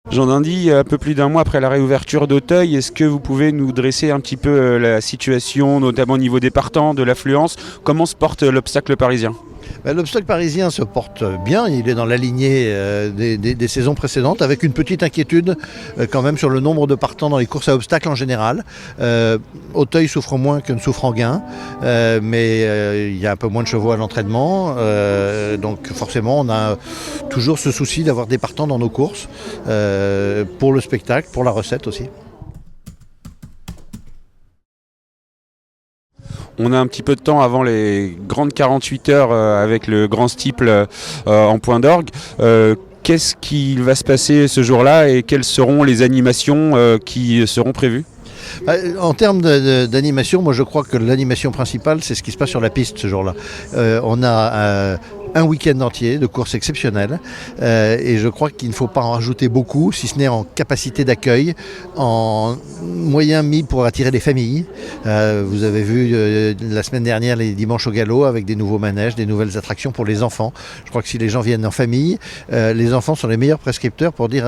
Jean Dindy, un peu plus d'un mois après la réouverture d'Auteuil, est-ce que vous pouvez nous dresser un petit peu la situation, notamment au niveau des partants, de l'affluence? Comment se porte l'obstacle parisien? L'obstacle parisien se porte bien, il est dans la lignée des saisons précédentes, avec une petite inquiétude quand même sur le nombre de partants dans les courses à obstacles en général. Auteuil souffre moins que ne souffre Enghien, mais il y a un peu moins de chevaux à l'entraînement, donc forcément on a toujours ce souci d'avoir des partants dans nos courses, pour le spectacle, pour la recette aussi. On a un petit peu de temps avant les grandes 48 heures avec le grand steeple en point d'orgue. Qu'est-ce qui va se passer ce jour-là et quelles seront les animations qui seront prévues? En termes d'animation, moi je crois que l'animation principale, c'est ce qui se passe sur la piste ce jour-là. On a un week-end entier de courses exceptionnelles et je crois qu'il ne faut pas en rajouter beaucoup, si ce n'est en capacité d'accueil, en moyens mis pour attirer les familles. Vous avez vu la semaine dernière les dimanches au galop avec des nouveaux manèges, des nouvelles attractions pour les enfants. Je crois que si les gens viennent en famille, les enfants sont les meilleurs prescripteurs pour dire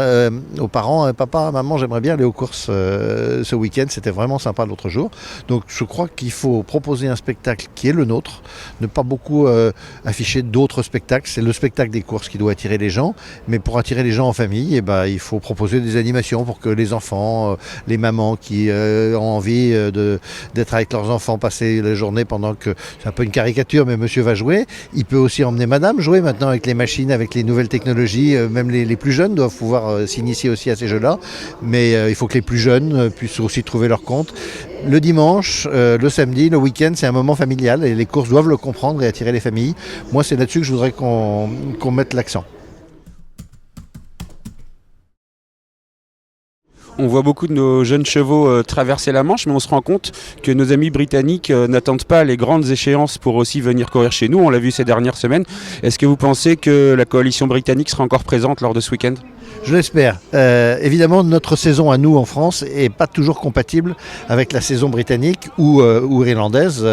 aux parents, papa, maman, j'aimerais bien aller aux courses ce week-end, c'était vraiment sympa l'autre jour. Donc je crois qu'il faut proposer un spectacle qui est le nôtre, ne pas beaucoup afficher d'autres spectacles. C'est le spectacle des courses qui doit attirer les gens, mais pour attirer les gens en famille, il faut proposer des animations pour que les enfants, les mamans qui ont envie d'être avec leurs enfants, passer la journée pendant que, c'est un peu une caricature, mais monsieur va jouer. Il peut aussi emmener madame jouer maintenant avec les machines, avec les nouvelles technologies. Même les plus jeunes doivent pouvoir s'initier aussi à ces jeux-là, mais il faut que les plus jeunes puissent aussi trouver leur compte. Le dimanche, le samedi, le week-end, c'est un moment familial et les courses doivent le comprendre et attirer les familles. Moi, c'est là-dessus que je voudrais qu'on mette l'accent. On voit beaucoup de nos jeunes chevaux traverser la Manche, mais on se rend compte que nos amis britanniques n'attendent pas les grandes échéances pour aussi venir courir chez nous. On l'a vu ces dernières semaines. Est-ce que vous pensez que la coalition britannique sera encore présente lors de ce week-end? Je l'espère. Évidemment, notre saison à nous en France n'est pas toujours compatible avec la saison britannique ou irlandaise.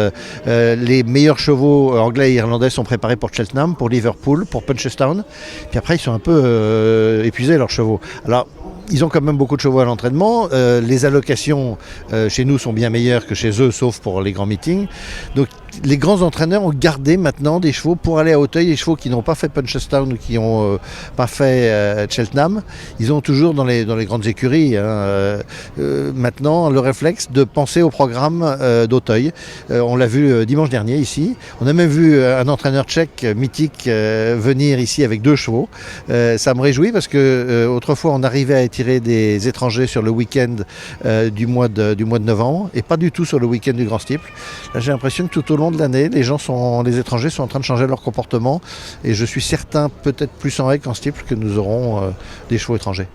Les meilleurs chevaux anglais et irlandais sont préparés pour Cheltenham, pour Liverpool, pour Punchestown. Puis après, ils sont un peu épuisés, leurs chevaux. Alors, ils ont quand même beaucoup de chevaux à l'entraînement. Les allocations chez nous sont bien meilleures que chez eux, sauf pour les grands meetings. Donc les grands entraîneurs ont gardé maintenant des chevaux pour aller à Auteuil, des chevaux qui n'ont pas fait Punchestown ou qui n'ont pas fait Cheltenham. Ils ont toujours dans les grandes écuries maintenant le réflexe de penser au programme d'Auteuil. On l'a vu dimanche dernier ici. On a même vu un entraîneur tchèque mythique venir ici avec 2 chevaux. Ça me réjouit parce que autrefois on arrivait à tirer des étrangers sur le week-end du mois de novembre et pas du tout sur le week-end du Grand Steeple. Là, j'ai l'impression que tout au long de l'année, les étrangers sont en train de changer leur comportement et je suis certain, peut-être plus en haie qu'en Steeple, que nous aurons des chevaux étrangers.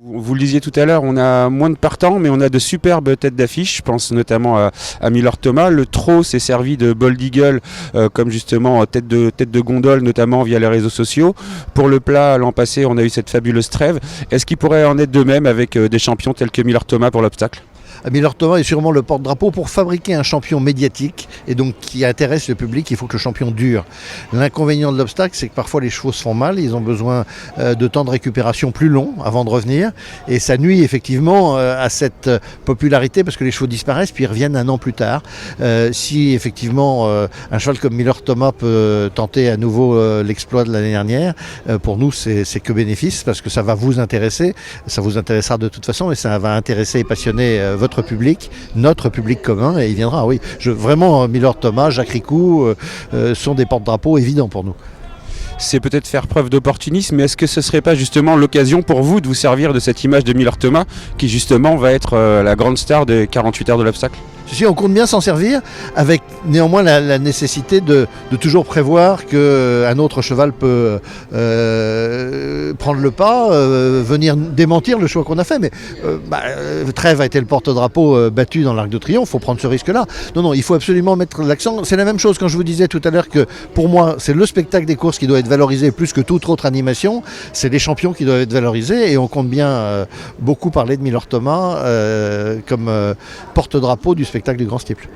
Vous le disiez tout à l'heure, on a moins de partants, mais on a de superbes têtes d'affiche. Je pense notamment à Miller Thomas. Le trot s'est servi de Bold Eagle comme justement tête de gondole, notamment via les réseaux sociaux. Pour le plat, l'an passé, on a eu cette fabuleuse trêve. Est-ce qu'il pourrait en être de même avec des champions tels que Miller Thomas pour l'obstacle? Miller Thomas est sûrement le porte-drapeau. Pour fabriquer un champion médiatique et donc qui intéresse le public, il faut que le champion dure. L'inconvénient de l'obstacle, c'est que parfois les chevaux se font mal, ils ont besoin de temps de récupération plus long avant de revenir et ça nuit effectivement à cette popularité parce que les chevaux disparaissent puis ils reviennent un an plus tard. Si effectivement un cheval comme Miller Thomas peut tenter à nouveau l'exploit de l'année dernière, pour nous c'est que bénéfice parce que ça va vous intéresser, ça vous intéressera de toute façon et ça va intéresser et passionner votre public, notre public commun, et il viendra, oui. Vraiment, Miller Thomas, Jacques Ricou sont des porte-drapeaux évidents pour nous. C'est peut-être faire preuve d'opportunisme, mais est-ce que ce ne serait pas justement l'occasion pour vous de vous servir de cette image de Miller Thomas, qui justement va être la grande star des 48 heures de l'obstacle? Si on compte bien s'en servir, avec néanmoins la nécessité de toujours prévoir qu'un autre cheval peut prendre le pas, venir démentir le choix qu'on a fait. Mais Trèves a été le porte-drapeau battu dans l'Arc de Triomphe, il faut prendre ce risque-là. Non, il faut absolument mettre l'accent. C'est la même chose quand je vous disais tout à l'heure que pour moi, c'est le spectacle des courses qui doit être valorisé plus que toute autre animation. C'est les champions qui doivent être valorisés et on compte bien beaucoup parler de Miller Thomas comme porte-drapeau du spectacle du Grand Steeple.